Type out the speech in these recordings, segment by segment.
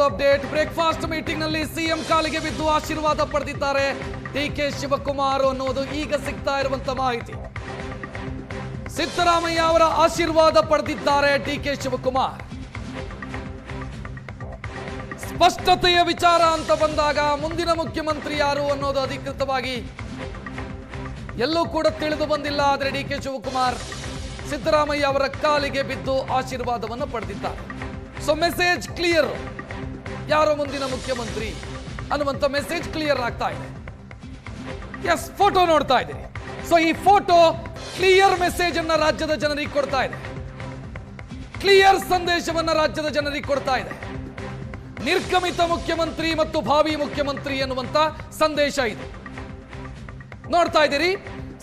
ಮತ್ತೊಂದು update. Breakfast meeting ನಲ್ಲಿ CM ಕಾಲಿಗೆ ಬಿದ್ದು ಆಶೀರ್ವಾದ ಪಡೆದಿದ್ದಾರೆ ಡಿಕೆ ಶಿವಕುಮಾರ್ ಅನ್ನೋದು ಈಗ ಸಿಗ್ತಾ ಇರುವಂತ ಮಾಹಿತಿ. ಸಿದ್ದರಾಮಯ್ಯ ಅವರ ಆಶೀರ್ವಾದ ಪಡೆದಿದ್ದಾರೆ ಡಿಕೆ ಶಿವಕುಮಾರ್. ಸ್ಪಷ್ಟತೆಯ ವಿಚಾರ ಅಂತ ಬಂದಾಗ ಮುಂದಿನ ಮುಖ್ಯಮಂತ್ರಿ ಯಾರು ಅನ್ನೋದು ಅಧಿಕೃತವಾಗಿ ಎಲ್ಲೂ ಕೂಡ ತಿಳಿದು ಬಂದಿಲ್ಲ. ಆದರೆ ಡಿಕೆ ಶಿವಕುಮಾರ್ ಸಿದ್ದರಾಮಯ್ಯ ಅವರ ಕಾಲಿಗೆ ಬಿದ್ದು ಆಶೀರ್ವಾದವನ್ನು ಪಡೆದಿದ್ದಾರೆ. ಸೊ ಮೆಸೇಜ್ ಕ್ಲಿಯರ್, ಯಾರು ಮುಂದಿನ ಮುಖ್ಯಮಂತ್ರಿ ಅನ್ನುವಂಥ ಮೆಸೇಜ್ ಕ್ಲಿಯರ್ ಆಗ್ತಾ ಇದೆ. ಎಸ್, ಫೋಟೋ ನೋಡ್ತಾ ಇದ್ದೀರಿ. ಸೊ ಈ ಫೋಟೋ ಕ್ಲಿಯರ್ ಮೆಸೇಜ್ ಅನ್ನ ರಾಜ್ಯದ ಜನರಿಗೆ ಕೊಡ್ತಾ ಇದೆ, ಕ್ಲಿಯರ್ ಸಂದೇಶವನ್ನ ರಾಜ್ಯದ ಜನರಿಗೆ ಕೊಡ್ತಾ ಇದೆ. ನಿರ್ಗಮಿತ ಮುಖ್ಯಮಂತ್ರಿ ಮತ್ತು ಭಾವಿ ಮುಖ್ಯಮಂತ್ರಿ ಎನ್ನುವಂತ ಸಂದೇಶ ಇದೆ. ನೋಡ್ತಾ ಇದ್ದೀರಿ,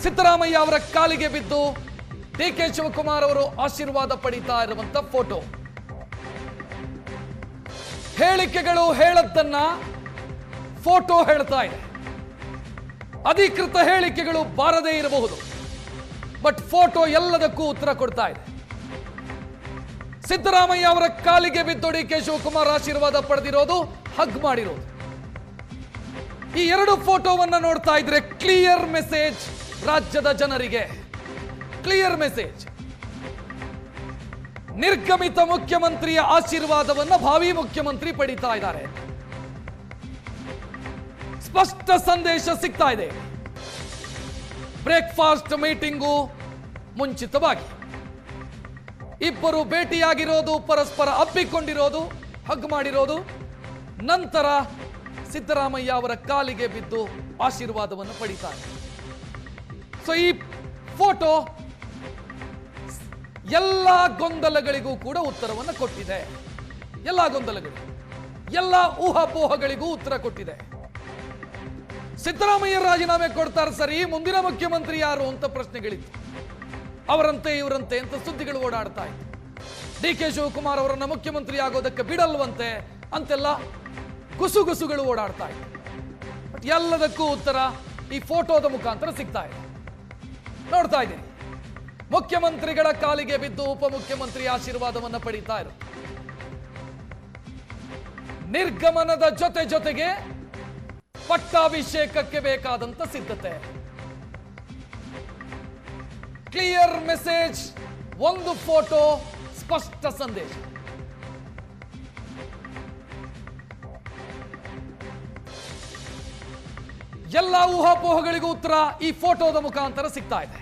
ಸಿದ್ದರಾಮಯ್ಯ ಅವರ ಕಾಲಿಗೆ ಬಿದ್ದು ಡಿಕೆ ಶಿವಕುಮಾರ್ ಅವರು ಆಶೀರ್ವಾದ ಪಡಿತಾ ಇರುವಂತ ಫೋಟೋ. ಹೇಳಿಕೆಗಳು ಹೇಳದ್ದನ್ನ ಫೋಟೋ ಹೇಳ್ತಾ ಇದೆ. ಅಧಿಕೃತ ಹೇಳಿಕೆಗಳು ಬಾರದೇ ಇರಬಹುದು, ಬಟ್ ಫೋಟೋ ಎಲ್ಲದಕ್ಕೂ ಉತ್ತರ ಕೊಡ್ತಾ ಇದೆ. ಸಿದ್ದರಾಮಯ್ಯ ಅವರ ಕಾಲಿಗೆ ಬಿದ್ದು ಡಿಕೆ ಶಿವಕುಮಾರ್ ಆಶೀರ್ವಾದ ಪಡೆದಿರೋದು, ಹಗ್ ಮಾಡಿರೋದು. ಈ ಎರಡು ಫೋಟೋವನ್ನ ನೋಡ್ತಾ ಇದ್ರೆ ಕ್ಲಿಯರ್ ಮೆಸೇಜ್ ರಾಜ್ಯದ ಜನರಿಗೆ, ಕ್ಲಿಯರ್ ಮೆಸೇಜ್. ನಿರ್ಗಮಿತ ಮುಖ್ಯಮಂತ್ರಿಯ ಆಶೀರ್ವಾದವನ್ನ ಭಾವಿ ಮುಖ್ಯಮಂತ್ರಿ ಪಡಿತಾ ಇದ್ದಾರೆ. ಸ್ಪಷ್ಟ ಸಂದೇಶ ಸಿಗ್ತಾ ಇದೆ. ಬ್ರೇಕ್ಫಾಸ್ಟ್ ಮೀಟಿಂಗು ಮುಂಚಿತವಾಗಿ ಇಬ್ಬರು ಭೇಟಿಯಾಗಿರೋದು, ಪರಸ್ಪರ ಅಪ್ಪಿಕೊಂಡಿರೋದು, ಹಗ್ ಮಾಡಿರೋದು, ನಂತರ ಸಿದ್ದರಾಮಯ್ಯ ಅವರ ಕಾಲಿಗೆ ಬಿದ್ದು ಆಶೀರ್ವಾದವನ್ನು ಪಡಿತಾರೆ. ಸೊ ಈ ಫೋಟೋ ಎಲ್ಲ ಗೊಂದಲಗಳಿಗೂ ಕೂಡ ಉತ್ತರವನ್ನು ಕೊಟ್ಟಿದೆ. ಎಲ್ಲ ಗೊಂದಲಗಳು, ಎಲ್ಲ ಊಹಾಪೋಹಗಳಿಗೂ ಉತ್ತರ ಕೊಟ್ಟಿದೆ. ಸಿದ್ದರಾಮಯ್ಯ ರಾಜೀನಾಮೆ ಕೊಡ್ತಾರೆ ಸರಿ, ಮುಂದಿನ ಮುಖ್ಯಮಂತ್ರಿ ಯಾರು ಅಂತ ಪ್ರಶ್ನೆಗಳಿತ್ತು. ಅವರಂತೆ ಇವರಂತೆ ಅಂತ ಸುದ್ದಿಗಳು ಓಡಾಡ್ತಾ ಇತ್ತು. ಡಿಕೆ ಶಿವಕುಮಾರ್ ಅವರನ್ನ ಮುಖ್ಯಮಂತ್ರಿ ಆಗೋದಕ್ಕೆ ಬಿಡಲ್ವಂತೆ ಅಂತೆಲ್ಲ ಗುಸುಗುಸುಗಳು ಓಡಾಡ್ತಾ ಇತ್ತು. ಬಟ್ ಎಲ್ಲದಕ್ಕೂ ಉತ್ತರ ಈ ಫೋಟೋದ ಮುಖಾಂತರ ಸಿಗ್ತಾ ಇದೆ. ನೋಡ್ತಾ ಇದ್ದೀನಿ, ಮುಖ್ಯಮಂತ್ರಿಗಳ ಕಾಲಿಗೆ ಬಿದ್ದು ಉಪಮುಖ್ಯಮಂತ್ರಿ ಆಶೀರ್ವಾದವನ್ನು ಪಡೀತಾ ಇರು. ನಿರ್ಗಮನದ ಜೊತೆಗೆ ಪಟ್ಟಾಭಿಷೇಕಕ್ಕೆ ಬೇಕಾದಂತ ಸಿದ್ಧತೆ. ಕ್ಲಿಯರ್ ಮೆಸೇಜ್, ಒಂದು ಫೋಟೋ, ಸ್ಪಷ್ಟ ಸಂದೇಶ. ಎಲ್ಲ ಊಹಾಪೋಹಗಳಿಗೂ ಉತ್ತರ ಈ ಫೋಟೋದ ಮುಖಾಂತರ ಸಿಗ್ತಾ ಇದೆ.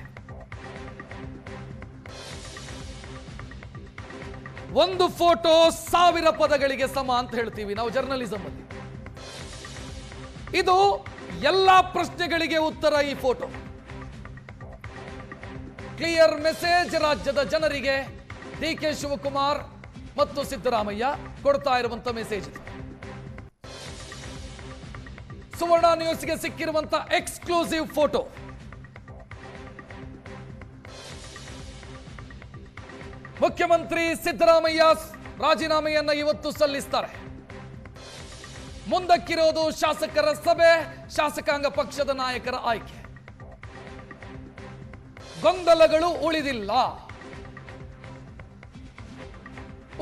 ಒಂದು ಫೋಟೋ 1000 ಪದಗಳಿಗೆ ಸಮ ಅಂತ ಹೇಳ್ತೀವಿ ನಾವು ಜರ್ನಲಿಸಂ ಅಲ್ಲಿ. ಇದು ಎಲ್ಲಾ ಪ್ರಶ್ನೆಗಳಿಗೆ ಉತ್ತರ ಈ ಫೋಟೋ. ಕ್ಲಿಯರ್ ಮೆಸೇಜ್ ರಾಜ್ಯದ ಜನರಿಗೆ ಡಿಕೆ ಶಿವಕುಮಾರ್ ಮತ್ತು ಸಿದ್ದರಾಮಯ್ಯ ಕೊಡ್ತಾ ಇರುವಂತ ಮೆಸೇಜ್ ಇದು. ಸುವರ್ಣ ನ್ಯೂಸ್ಗೆ ಸಿಕ್ಕಿರುವಂತ ಎಕ್ಸ್ಕ್ಲೂಸಿವ್ ಫೋಟೋ. ಮುಖ್ಯಮಂತ್ರಿ ಸಿದ್ದರಾಮಯ್ಯ ರಾಜೀನಾಮೆಯನ್ನ ಇವತ್ತು ಸಲ್ಲಿಸ್ತಾರೆ. ಮುಂದಕ್ಕಿರೋದು ಶಾಸಕರ ಸಭೆ, ಶಾಸಕಾಂಗ ಪಕ್ಷದ ನಾಯಕರ ಆಯ್ಕೆ. ಗೊಂದಲಗಳು ಉಳಿದಿಲ್ಲ.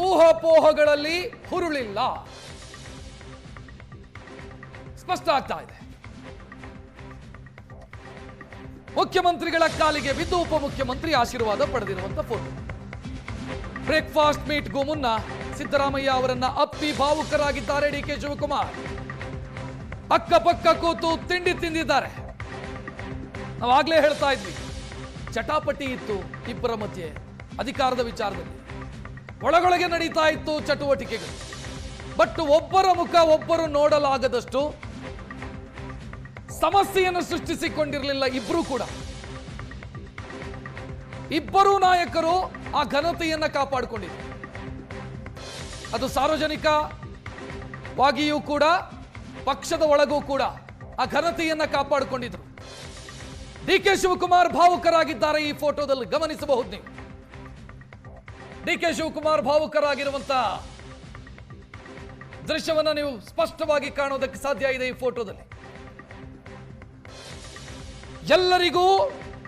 ಊಹಾಪೋಹಗಳಲ್ಲಿ ಹುರುಳಿಲ್ಲ. ಸ್ಪಷ್ಟ ಆಗ್ತಾ ಇದೆ. ಮುಖ್ಯಮಂತ್ರಿಗಳ ಕಾಲಿಗೆ ಬಿದ್ದು ಉಪಮುಖ್ಯಮಂತ್ರಿ ಆಶೀರ್ವಾದ ಪಡೆದಿರುವಂತ ಫೋಟೋ. ಬ್ರೇಕ್ಫಾಸ್ಟ್ ಮೀಟ್ಗೂ ಮುನ್ನ ಸಿದ್ದರಾಮಯ್ಯ ಅವರನ್ನ ಅಪ್ಪಿ ಭಾವುಕರಾಗಿದ್ದಾರೆ ಡಿಕೆ ಶಿವಕುಮಾರ್. ಅಕ್ಕಪಕ್ಕ ಕೂತು ತಿಂಡಿ ತಿಂದಿದ್ದಾರೆ. ನಾವಾಗ್ಲೇ ಹೇಳ್ತಾ ಇದ್ವಿ, ಚಟಾಪಟಿ ಇತ್ತು ಇಬ್ಬರ ಮಧ್ಯೆ ಅಧಿಕಾರದ ವಿಚಾರದಲ್ಲಿ. ಒಳಗೊಳಗೆ ನಡೀತಾ ಇತ್ತು ಚಟುವಟಿಕೆಗಳು. ಬಟ್ ಒಬ್ಬರ ಮುಖ ಒಬ್ಬರು ನೋಡಲಾಗದಷ್ಟು ಸಮಸ್ಯೆಯನ್ನು ಸೃಷ್ಟಿಸಿಕೊಂಡಿರಲಿಲ್ಲ ಇಬ್ಬರೂ ಕೂಡ. ಇಬ್ಬರೂ ನಾಯಕರು ಆ ಘನತೆಯನ್ನ ಕಾಪಾಡಿಕೊಂಡಿದ್ರು. ಅದು ಸಾರ್ವಜನಿಕವಾಗಿಯೂ ಕೂಡ, ಪಕ್ಷದ ಒಳಗೂ ಕೂಡ ಆ ಘನತೆಯನ್ನ ಕಾಪಾಡಿಕೊಂಡಿದ್ರು. ಡಿಕೆ ಶಿವಕುಮಾರ್ ಭಾವುಕರಾಗಿದ್ದಾರೆ. ಈ ಫೋಟೋದಲ್ಲಿ ಗಮನಿಸಬಹುದು ನೀವು. ಡಿಕೆ ಶಿವಕುಮಾರ್ ಭಾವುಕರಾಗಿರುವಂತ ದೃಶ್ಯವನ್ನ ನೀವು ಸ್ಪಷ್ಟವಾಗಿ ಕಾಣೋದಕ್ಕೆ ಸಾಧ್ಯ ಇದೆ ಈ ಫೋಟೋದಲ್ಲಿ. ಎಲ್ಲರಿಗೂ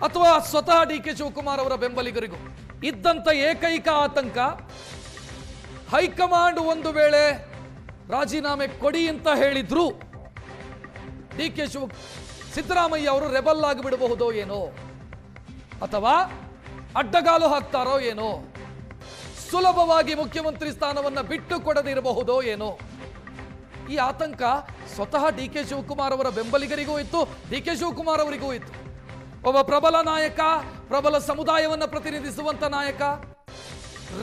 ಅಥವಾ ಸ್ವತಃ ಡಿಕೆ ಶಿವಕುಮಾರ್ ಅವರ ಬೆಂಬಲಿಗರಿಗೂ ಇದ್ದಂತ ಏಕೈಕ ಆತಂಕ, ಹೈಕಮಾಂಡ್ ಒಂದು ವೇಳೆ ರಾಜೀನಾಮೆ ಕೊಡಿ ಅಂತ ಹೇಳಿದ್ರು ಸಿದ್ದರಾಮಯ್ಯ ಅವರು ರೆಬಲ್ ಆಗಿ ಬಿಡಬಹುದೋ ಏನೋ, ಅಥವಾ ಅಡ್ಡಗಾಲು ಹಾಕ್ತಾರೋ ಏನೋ, ಸುಲಭವಾಗಿ ಮುಖ್ಯಮಂತ್ರಿ ಸ್ಥಾನವನ್ನ ಬಿಟ್ಟು ಕೊಡದಿರಬಹುದೋ ಏನೋ. ಈ ಆತಂಕ ಸ್ವತಃ ಡಿ ಕೆ ಶಿವಕುಮಾರ್ ಅವರ ಬೆಂಬಲಿಗರಿಗೂ ಇತ್ತು, ಡಿ ಕೆ ಶಿವಕುಮಾರ್ ಅವರಿಗೂ ಇತ್ತು. ಒಬ್ಬ ಪ್ರಬಲ ನಾಯಕ, ಪ್ರಬಲ ಸಮುದಾಯವನ್ನ ಪ್ರತಿನಿಧಿಸುವಂತ ನಾಯಕ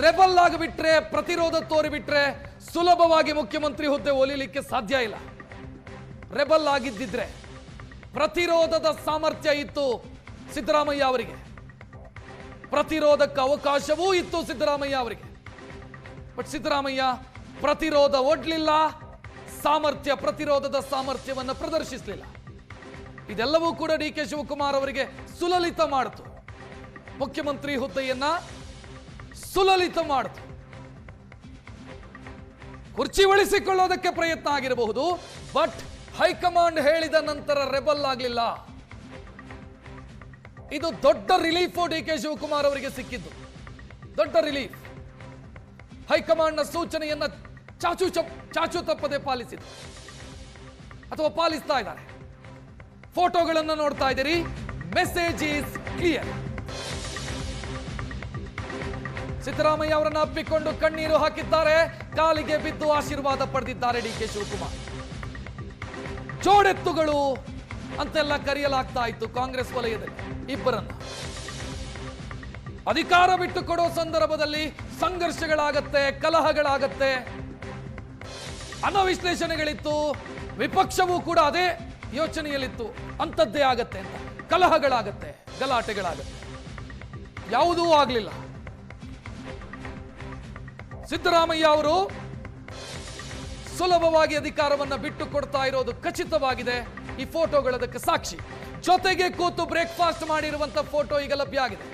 ರೆಬಲ್ ಆಗಿಬಿಟ್ರೆ, ಪ್ರತಿರೋಧ ತೋರಿಬಿಟ್ರೆ ಸುಲಭವಾಗಿ ಮುಖ್ಯಮಂತ್ರಿ ಹುದ್ದೆ ಒಲಿಲಿಕ್ಕೆ ಸಾಧ್ಯ ಇಲ್ಲ. ರೆಬಲ್ ಆಗಿದ್ದಿದ್ರೆ ಪ್ರತಿರೋಧದ ಸಾಮರ್ಥ್ಯ ಇತ್ತು ಸಿದ್ದರಾಮಯ್ಯ ಅವರಿಗೆ, ಪ್ರತಿರೋಧಕ್ಕೆ ಅವಕಾಶವೂ ಇತ್ತು ಸಿದ್ದರಾಮಯ್ಯ ಅವರಿಗೆ. ಬಟ್ ಸಿದ್ದರಾಮಯ್ಯ ಪ್ರತಿರೋಧ ಒಡ್ಲಿಲ್ಲ, ಪ್ರತಿರೋಧದ ಸಾಮರ್ಥ್ಯವನ್ನು ಪ್ರದರ್ಶಿಸಲಿಲ್ಲ. ಇದೆಲ್ಲವೂ ಕೂಡ ಡಿ ಕೆ ಶಿವಕುಮಾರ್ ಅವರಿಗೆ ಸುಲಲಿತ ಮಾಡಿತು, ಮುಖ್ಯಮಂತ್ರಿ ಹುದ್ದೆಯನ್ನ ಸುಲಲಿತ ಮಾಡಿತು. ಕುರ್ಚಿ ಉಳಿಸಿಕೊಳ್ಳೋದಕ್ಕೆ ಪ್ರಯತ್ನ ಆಗಿರಬಹುದು, ಬಟ್ ಹೈಕಮಾಂಡ್ ಹೇಳಿದ ನಂತರ ರೆಬಲ್ ಆಗಲಿಲ್ಲ. ಇದು ದೊಡ್ಡ ರಿಲೀಫ್ ಡಿ ಕೆ ಶಿವಕುಮಾರ್ ಅವರಿಗೆ ಸಿಕ್ಕಿದ್ದು, ದೊಡ್ಡ ರಿಲೀಫ್. ಹೈಕಮಾಂಡ್ನ ಸೂಚನೆಯನ್ನ ಚಾಚು ತಪ್ಪದೆ ಪಾಲಿಸಿದ್ರು ಅಥವಾ ಪಾಲಿಸ್ತಾ ಇದ್ದಾರೆ. ಫೋಟೋಗಳನ್ನು ನೋಡ್ತಾ ಇದ್ದೀರಿ, ಮೆಸೇಜ್ ಈಸ್ ಕ್ಲಿಯರ್. ಸಿದ್ದರಾಮಯ್ಯ ಅವರನ್ನು ಅಪ್ಪಿಕೊಂಡು ಕಣ್ಣೀರು ಹಾಕಿದ್ದಾರೆ, ಕಾಲಿಗೆ ಬಿದ್ದು ಆಶೀರ್ವಾದ ಪಡೆದಿದ್ದಾರೆ ಡಿ ಕೆ ಶಿವಕುಮಾರ್. ಜೋಡೆತ್ತುಗಳು ಅಂತೆಲ್ಲ ಕರೆಯಲಾಗ್ತಾ ಇತ್ತು ಕಾಂಗ್ರೆಸ್ ವಲಯದಲ್ಲಿ ಇಬ್ಬರನ್ನ. ಅಧಿಕಾರ ಬಿಟ್ಟು ಕೊಡೋ ಸಂದರ್ಭದಲ್ಲಿ ಸಂಘರ್ಷಗಳಾಗತ್ತೆ, ಕಲಹಗಳಾಗತ್ತೆ, ಅನವಿಶ್ಲೇಷಣೆಗಳಿತ್ತು. ವಿಪಕ್ಷವೂ ಕೂಡ ಅದೇ ಯೋಚನೆಯಲ್ಲಿತ್ತು, ಅಂಥದ್ದೇ ಆಗತ್ತೆ ಅಂತ. ಕಲಹಗಳಾಗತ್ತೆ, ಗಲಾಟೆಗಳಾಗತ್ತೆ, ಯಾವುದೂ ಆಗಲಿಲ್ಲ. ಸಿದ್ದರಾಮಯ್ಯ ಅವರು ಸುಲಭವಾಗಿ ಅಧಿಕಾರವನ್ನ ಬಿಟ್ಟು ಕೊಡ್ತಾ ಇರೋದು ಖಚಿತವಾಗಿದೆ. ಈ ಫೋಟೋಗಳದಕ್ಕೆ ಸಾಕ್ಷಿ. ಜೊತೆಗೆ ಕೂತು ಬ್ರೇಕ್ಫಾಸ್ಟ್ ಮಾಡಿರುವಂತ ಫೋಟೋ ಈಗ ಲಭ್ಯ ಆಗಿದೆ.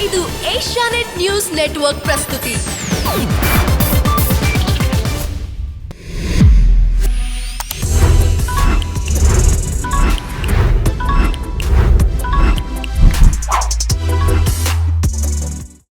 ಇದು ಏಷ್ಯಾನೆಟ್ ನ್ಯೂಸ್ ನೆಟ್ವರ್ಕ್ ಪ್ರಸ್ತುತಿ.